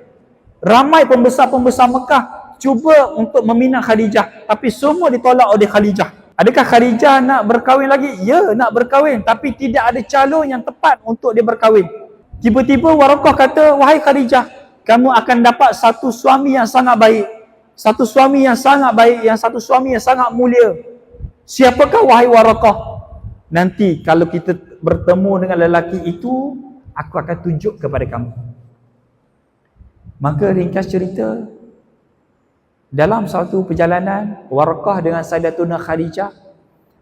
Ramai pembesar-pembesar Mekah cuba untuk meminang Khadijah, tapi semua ditolak oleh Khadijah. Adakah Khadijah nak berkahwin lagi? Ya, nak berkahwin, tapi tidak ada calon yang tepat untuk dia berkahwin. Tiba-tiba Waraqah kata, "Wahai Khadijah, kamu akan dapat satu suami yang sangat baik. Satu suami yang sangat baik, yang satu suami yang sangat mulia. Siapakah wahai Waraqah? Nanti kalau kita bertemu dengan lelaki itu, aku akan tunjuk kepada kamu." Maka ringkas cerita, dalam satu perjalanan Waraqah dengan Sayyidatuna Khadijah,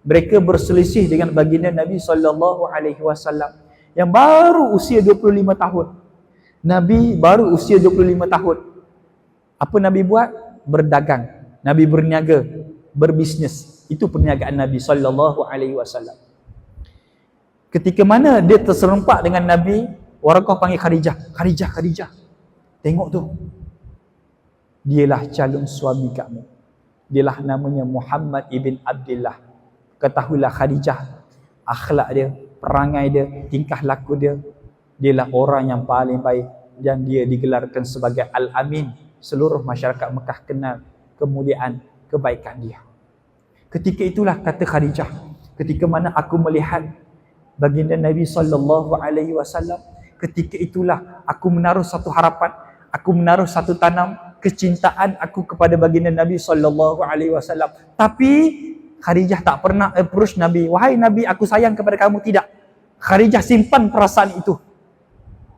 mereka berselisih dengan baginda Nabi sallallahu alaihi wasallam yang baru usia 25 tahun. Nabi baru usia 25 tahun. Apa Nabi buat? Berdagang. Nabi berniaga, berbisnes. Itu perniagaan Nabi sallallahu alaihi wasallam. Ketika mana dia terserempak dengan Nabi, Waraqah panggil Khadijah. "Khadijah, Khadijah, tengok tu. Dialah calon suami kamu. Dialah namanya Muhammad ibn Abdullah. Ketahuilah Khadijah, akhlak dia, perangai dia, tingkah laku dia, dialah orang yang paling baik dan dia digelarkan sebagai Al-Amin. Seluruh masyarakat Mekah kenal kemuliaan, kebaikan dia." Ketika itulah kata Khadijah, ketika mana aku melihat baginda Nabi sallallahu alaihi wasallam, ketika itulah aku menaruh satu harapan, aku menaruh satu tanam kecintaan aku kepada baginda Nabi sallallahu alaihi wasallam. Tapi Khadijah tak pernah approach Nabi, "Wahai Nabi, aku sayang kepada kamu." Tidak. Khadijah simpan perasaan itu.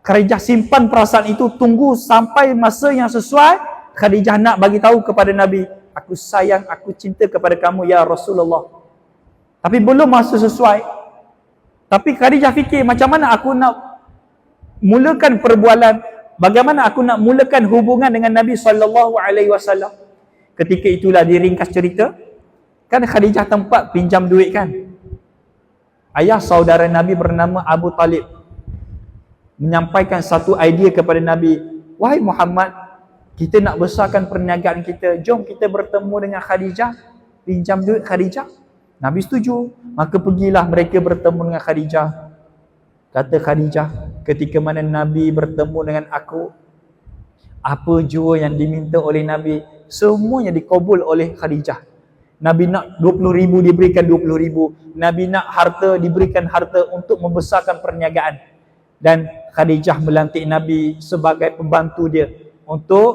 Khadijah simpan perasaan itu, tunggu sampai masa yang sesuai. Khadijah nak bagi tahu kepada Nabi, "Aku sayang, aku cinta kepada kamu ya Rasulullah." Tapi belum masa sesuai. Tapi Khadijah fikir, macam mana aku nak mulakan perbualan, bagaimana aku nak mulakan hubungan dengan Nabi sallallahu alaihi wasallam. Ketika itulah diringkas cerita, kan Khadijah tempat pinjam duit kan. Ayah saudara Nabi bernama Abu Talib menyampaikan satu idea kepada Nabi, "Wahai Muhammad, kita nak besarkan perniagaan kita, jom kita bertemu dengan Khadijah, pinjam duit Khadijah." Nabi setuju. Maka pergilah mereka bertemu dengan Khadijah. Kata Khadijah, ketika mana Nabi bertemu dengan aku, apa jua yang diminta oleh Nabi, semuanya dikabul oleh Khadijah. Nabi nak 20,000 diberikan 20,000. Nabi nak harta diberikan harta untuk membesarkan perniagaan. Dan Khadijah melantik Nabi sebagai pembantu dia untuk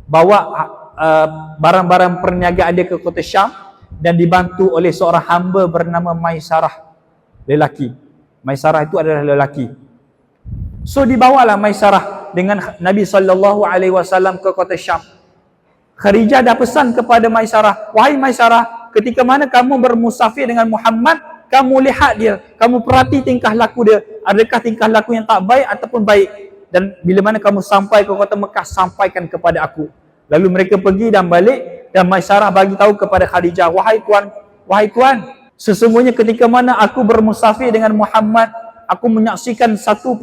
bawa barang-barang perniagaan dia ke kota Syam, dan dibantu oleh seorang hamba bernama Maisarah, lelaki. Maisarah itu adalah lelaki. So dibawalah Maisarah dengan Nabi sallallahu alaihi wasallam ke kota Syam. Khadijah dah pesan kepada Maisarah, "Wahai Maisarah, ketika mana kamu bermusafir dengan Muhammad, kamu lihat dia, kamu perhati tingkah laku dia, adakah tingkah laku yang tak baik ataupun baik, dan bila mana kamu sampai ke kota Mekah, sampaikan kepada aku." Lalu mereka pergi dan balik, dan Maisarah bagi tahu kepada Khadijah, wahai tuan, sesungguhnya ketika mana aku bermusafir dengan Muhammad, aku menyaksikan satu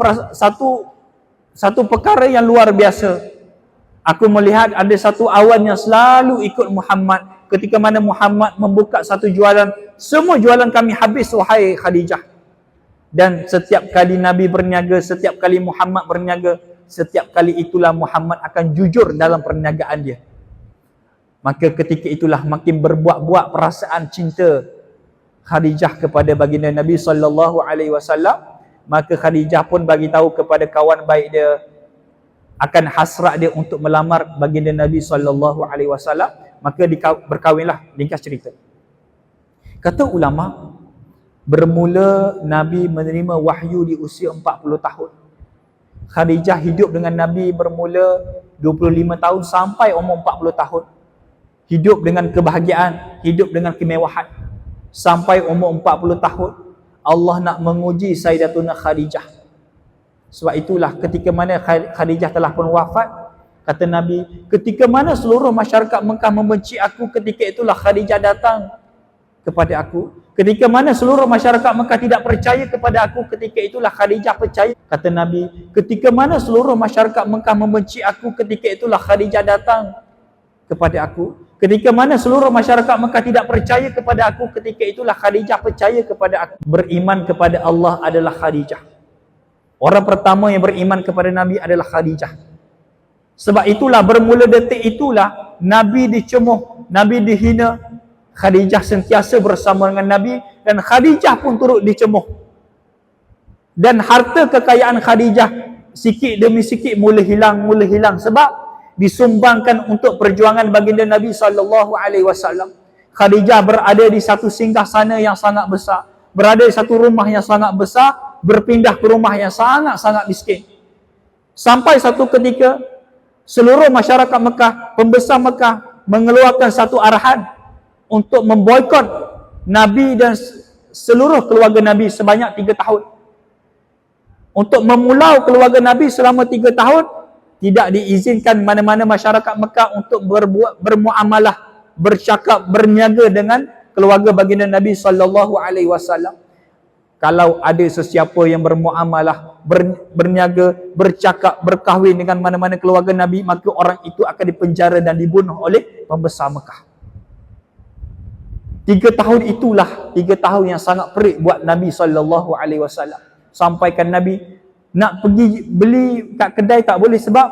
perkara yang luar biasa. Aku melihat ada satu awan yang selalu ikut Muhammad. Ketika mana Muhammad membuka satu jualan, semua jualan kami habis, wahai Khadijah. Dan setiap kali Nabi berniaga, setiap kali Muhammad berniaga, setiap kali itulah Muhammad akan jujur dalam perniagaan dia. Maka ketika itulah makin berbuak-buak perasaan cinta Khadijah kepada baginda Nabi SAW. Maka Khadijah pun bagi tahu kepada kawan baik dia akan hasrat dia untuk melamar baginda Nabi SAW. Maka berkahwinlah, ringkas cerita. Kata ulama, bermula Nabi menerima wahyu di usia 40 tahun. Khadijah hidup dengan Nabi bermula 25 tahun sampai umur 40 tahun. Hidup dengan kebahagiaan, hidup dengan kemewahan. Sampai umur 40 tahun, Allah nak menguji Sayyidatuna Khadijah. Sebab itulah ketika mana Khadijah telah pun wafat, kata Nabi, ketika mana seluruh masyarakat Mekah membenci aku, ketika itulah Khadijah datang kepada aku. Ketika mana seluruh masyarakat Mekah tidak percaya kepada aku, ketika itulah Khadijah percaya. Kata Nabi, ketika mana seluruh masyarakat Mekah membenci aku, ketika itulah Khadijah datang kepada aku. Ketika mana seluruh masyarakat Mekah tidak percaya kepada aku, ketika itulah Khadijah percaya kepada aku. Beriman kepada Allah adalah Khadijah. Orang pertama yang beriman kepada Nabi adalah Khadijah. Sebab itulah bermula detik itulah Nabi dicemuh, Nabi dihina, Khadijah sentiasa bersama dengan Nabi dan Khadijah pun turut dicemuh. Dan harta kekayaan Khadijah sikit demi sikit mula hilang sebab disumbangkan untuk perjuangan baginda Nabi SAW. Khadijah berada di satu singgasana yang sangat besar, berada di satu rumah yang sangat besar, berpindah ke rumah yang sangat-sangat miskin. Sampai satu ketika seluruh masyarakat Mekah, pembesar Mekah mengeluarkan satu arahan untuk memboikot Nabi dan seluruh keluarga Nabi sebanyak 3 tahun. Untuk memulau keluarga Nabi selama 3 tahun, tidak diizinkan mana-mana masyarakat Mekah untuk bermuamalah, bercakap, berniaga dengan keluarga baginda Nabi SAW. Kalau ada sesiapa yang bermuamalah, berniaga, bercakap, berkahwin dengan mana-mana keluarga Nabi, maka orang itu akan dipenjara dan dibunuh oleh pembesar Mekah. 3 tahun itulah 3 tahun yang sangat perik buat Nabi SAW. Sampaikan Nabi nak pergi beli kat kedai tak boleh sebab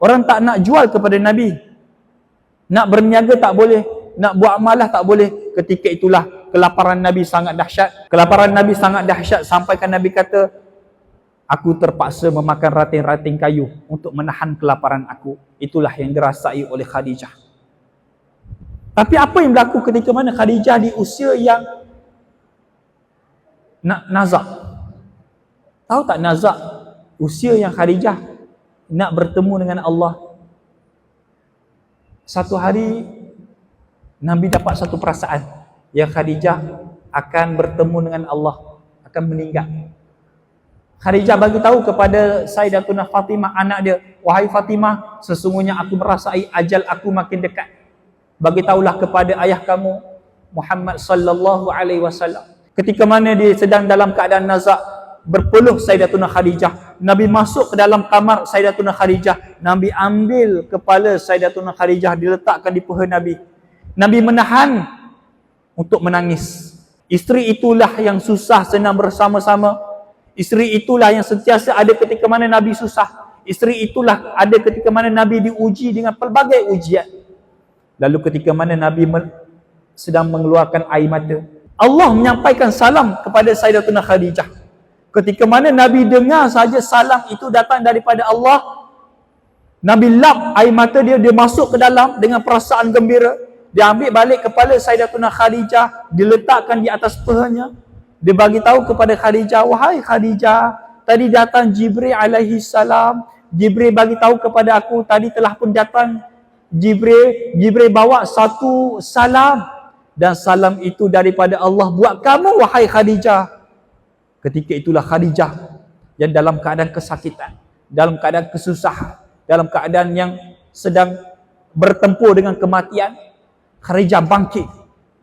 orang tak nak jual kepada Nabi. Nak berniaga tak boleh, nak buat amalah tak boleh. Ketika itulah kelaparan Nabi sangat dahsyat. Kelaparan Nabi sangat dahsyat sampaikan Nabi kata, aku terpaksa memakan ranting-ranting kayu untuk menahan kelaparan aku. Itulah yang dirasai oleh Khadijah. Tapi apa yang berlaku ketika mana Khadijah di usia yang nak nazak? Tahu tak nazak? Usia yang Khadijah nak bertemu dengan Allah. Satu hari Nabi dapat satu perasaan yang Khadijah akan bertemu dengan Allah, akan meninggal. Khadijah bagi tahu kepada Sayyidatuna Fatimah, anak dia, wahai Fatimah, sesungguhnya aku merasai ajal aku makin dekat. Bagi tahulah kepada ayah kamu Muhammad sallallahu alaihi wasallam. Ketika mana dia sedang dalam keadaan nazak, berpeluh Sayyidatuna Khadijah, Nabi masuk ke dalam kamar Sayyidatuna Khadijah. Nabi ambil kepala Sayyidatuna Khadijah, diletakkan di paha Nabi. Nabi menahan untuk menangis. Isteri itulah yang susah senang bersama-sama. Isteri itulah yang sentiasa ada ketika mana Nabi susah. Isteri itulah ada ketika mana Nabi diuji dengan pelbagai ujian. Lalu ketika mana Nabi sedang mengeluarkan air mata, Allah menyampaikan salam kepada Sayyidatuna Khadijah. Ketika mana Nabi dengar saja salam itu datang daripada Allah, Nabi lap air mata dia, dia masuk ke dalam dengan perasaan gembira. Dia ambil balik kepala Sayyidatuna Khadijah, diletakkan di atas pahanya. Dia bagi tahu kepada Khadijah, wahai Khadijah, tadi datang Jibril alaihi salam. Jibril bagi tahu kepada aku, tadi telah pun datang Jibril bawa satu salam, dan salam itu daripada Allah buat kamu wahai Khadijah. Ketika itulah Khadijah yang dalam keadaan kesakitan, dalam keadaan kesusahan, dalam keadaan yang sedang bertempur dengan kematian, Khadijah bangkit.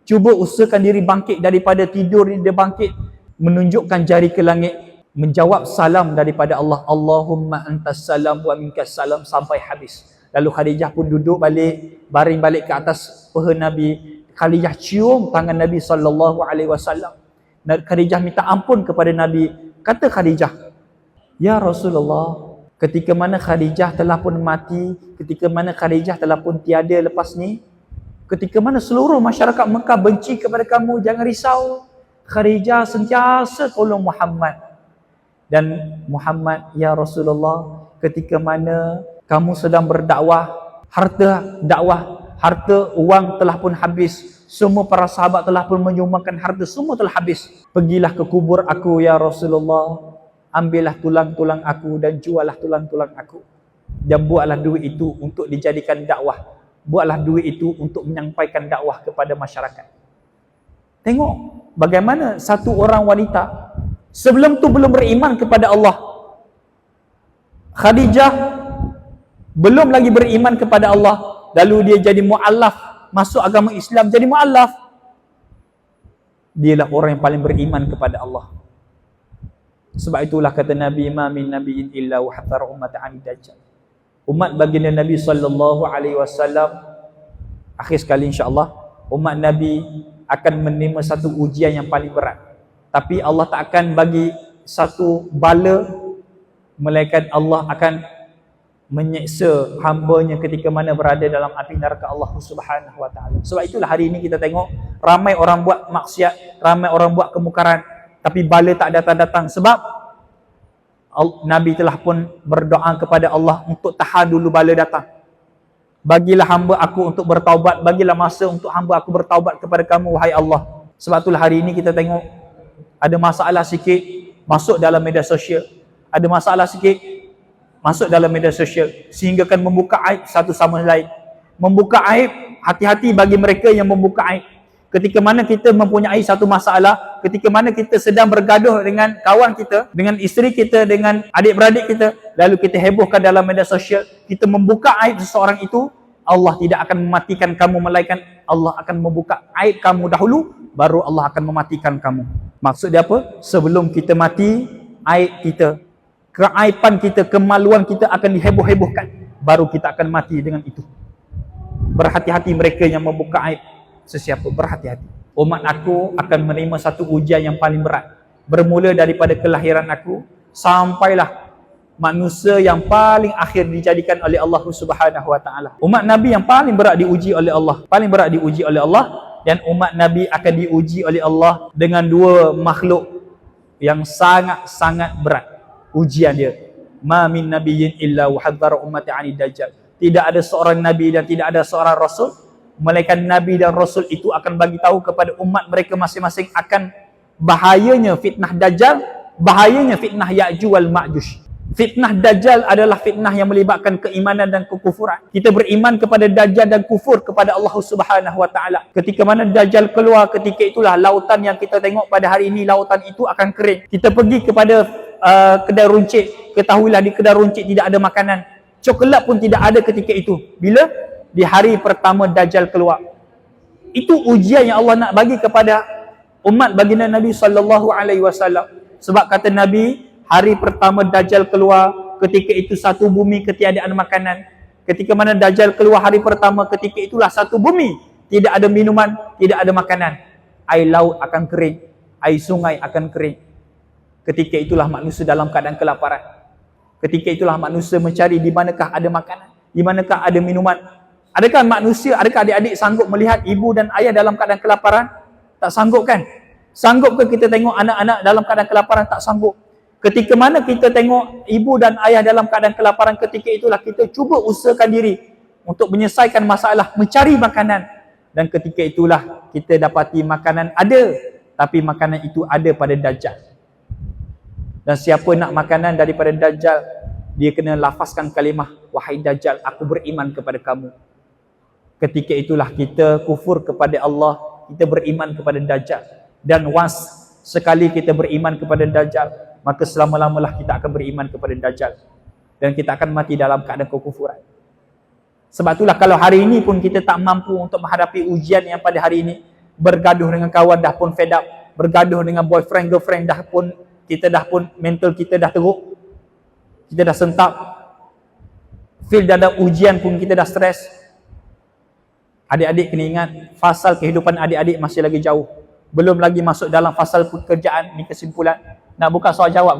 Cuba usahakan diri bangkit daripada tidur ni, dia bangkit, menunjukkan jari ke langit, menjawab salam daripada Allah. Allahumma antas salam wa minkas salam sampai habis. Lalu Khadijah pun duduk balik, baring balik ke atas paha Nabi. Khadijah cium tangan Nabi SAW. Khadijah minta ampun kepada Nabi. Kata Khadijah, ya Rasulullah, Ketika mana Khadijah telah pun mati, ketika mana Khadijah telah pun tiada lepas ni, ketika mana seluruh masyarakat Mekah benci kepada kamu, jangan risau. Khadijah sentiasa tolong Muhammad. Dan Muhammad, ya Rasulullah, ketika mana kamu sedang berdakwah, harta wang telah pun habis, semua para sahabat telah pun menyumbangkan harta, semua telah habis. Pergilah ke kubur aku ya Rasulullah, ambillah tulang-tulang aku dan jualah tulang-tulang aku, dan buatlah duit itu untuk dijadikan dakwah, buatlah duit itu untuk menyampaikan dakwah kepada masyarakat. Tengok bagaimana satu orang wanita sebelum tu belum beriman kepada Allah. Khadijah belum lagi beriman kepada Allah, lalu dia jadi mu'allaf, masuk agama Islam jadi mu'allaf. Dialah orang yang paling beriman kepada Allah. Sebab itulah kata Nabi, ma min nabiyyin illa wa hathara ummata 'anid dajjal. Umat baginda Nabi sallallahu alaihi wasallam, akhir sekali insya-Allah, umat Nabi akan menerima satu ujian yang paling berat. Tapi Allah tak akan bagi satu bala, melainkan Allah akan menyeksa hamba-Nya ketika mana berada dalam api neraka Allah Subhanahu wa taala. Sebab itulah hari ini kita tengok ramai orang buat maksiat, ramai orang buat kemukaran, tapi bala tak datang-datang. Sebab Nabi telah pun berdoa kepada Allah untuk tahan dulu bala datang. Bagilah hamba aku untuk bertaubat, bagilah masa untuk hamba aku bertaubat kepada kamu wahai Allah. Sebab itulah hari ini kita tengok ada masalah sikit masuk dalam media sosial, ada masalah sikit masuk dalam media sosial, sehingga kan membuka aib satu sama lain. Membuka aib, hati-hati bagi mereka yang membuka aib. Ketika mana kita mempunyai satu masalah, ketika mana kita sedang bergaduh dengan kawan kita, dengan isteri kita, dengan adik-beradik kita, lalu kita hebohkan dalam media sosial, kita membuka aib seseorang itu, Allah tidak akan mematikan kamu, melainkan Allah akan membuka aib kamu dahulu, baru Allah akan mematikan kamu. Maksud dia apa? Sebelum kita mati, aib kita, keaiban kita, kemaluan kita akan diheboh-hebohkan, baru kita akan mati dengan itu. Berhati-hati mereka yang membuka aib sesiapa, berhati-hati. Umat aku akan menerima satu ujian yang paling berat, bermula daripada kelahiran aku sampailah manusia yang paling akhir dijadikan oleh Allah Subhanahu wa taala. Umat Nabi yang paling berat diuji oleh Allah, paling berat diuji oleh Allah, dan umat Nabi akan diuji oleh Allah dengan dua makhluk yang sangat-sangat berat ujian dia. Ma min nabiyyin illa wa hadzara ummati 'anid dajjal. Tidak ada seorang nabi dan tidak ada seorang rasul, melainkan nabi dan rasul itu akan bagi tahu kepada umat mereka masing-masing akan bahayanya fitnah dajjal, bahayanya fitnah Ya'juj wal Ma'juj. Fitnah dajjal adalah fitnah yang melibatkan keimanan dan kekufuran. Kita beriman kepada dajjal dan kufur kepada Allah Subhanahu wa taala. Ketika mana dajjal keluar, ketika itulah lautan yang kita tengok pada hari ini, lautan itu akan kering. Kita pergi kepada kedai runcit, ketahuilah di kedai runcit tidak ada makanan. Coklat pun tidak ada ketika itu. Bila? Di hari pertama dajjal keluar. Itu ujian yang Allah nak bagi kepada umat baginda Nabi sallallahu alaihi wasallam. Sebab kata Nabi, hari pertama dajjal keluar, ketika itu satu bumi ketiadaan makanan. Ketika mana dajjal keluar hari pertama, ketika itulah satu bumi tidak ada minuman, tidak ada makanan. Air laut akan kering, air sungai akan kering. Ketika itulah manusia dalam keadaan kelaparan. Ketika itulah manusia mencari di manakah ada makanan, di manakah ada minuman. Adakah manusia, adakah adik-adik sanggup melihat ibu dan ayah dalam keadaan kelaparan? Tak sanggup kan? Sanggup ke kita tengok anak-anak dalam keadaan kelaparan? Tak sanggup. Ketika mana kita tengok ibu dan ayah dalam keadaan kelaparan, ketika itulah kita cuba usahakan diri untuk menyelesaikan masalah, mencari makanan. Dan ketika itulah kita dapati makanan ada, tapi makanan itu ada pada dajjal. Dan siapa nak makanan daripada dajjal, dia kena lafazkan kalimah, wahai dajjal, aku beriman kepada kamu. Ketika itulah kita kufur kepada Allah, kita beriman kepada dajjal. Dan once sekali kita beriman kepada dajjal, maka selama-lamalah kita akan beriman kepada dajjal, dan kita akan mati dalam keadaan kekufuran. Sebab itulah kalau hari ini pun kita tak mampu untuk menghadapi ujian yang pada hari ini, bergaduh dengan kawan dah pun fed up, bergaduh dengan boyfriend girlfriend dah pun, kita dah pun mental kita dah teruk, kita dah sentak, feel dah ada ujian pun kita dah stres. Adik-adik kena ingat, fasal kehidupan adik-adik masih lagi jauh, belum lagi masuk dalam fasal pekerjaan. Ni kesimpulan, nak buka soal jawab ke?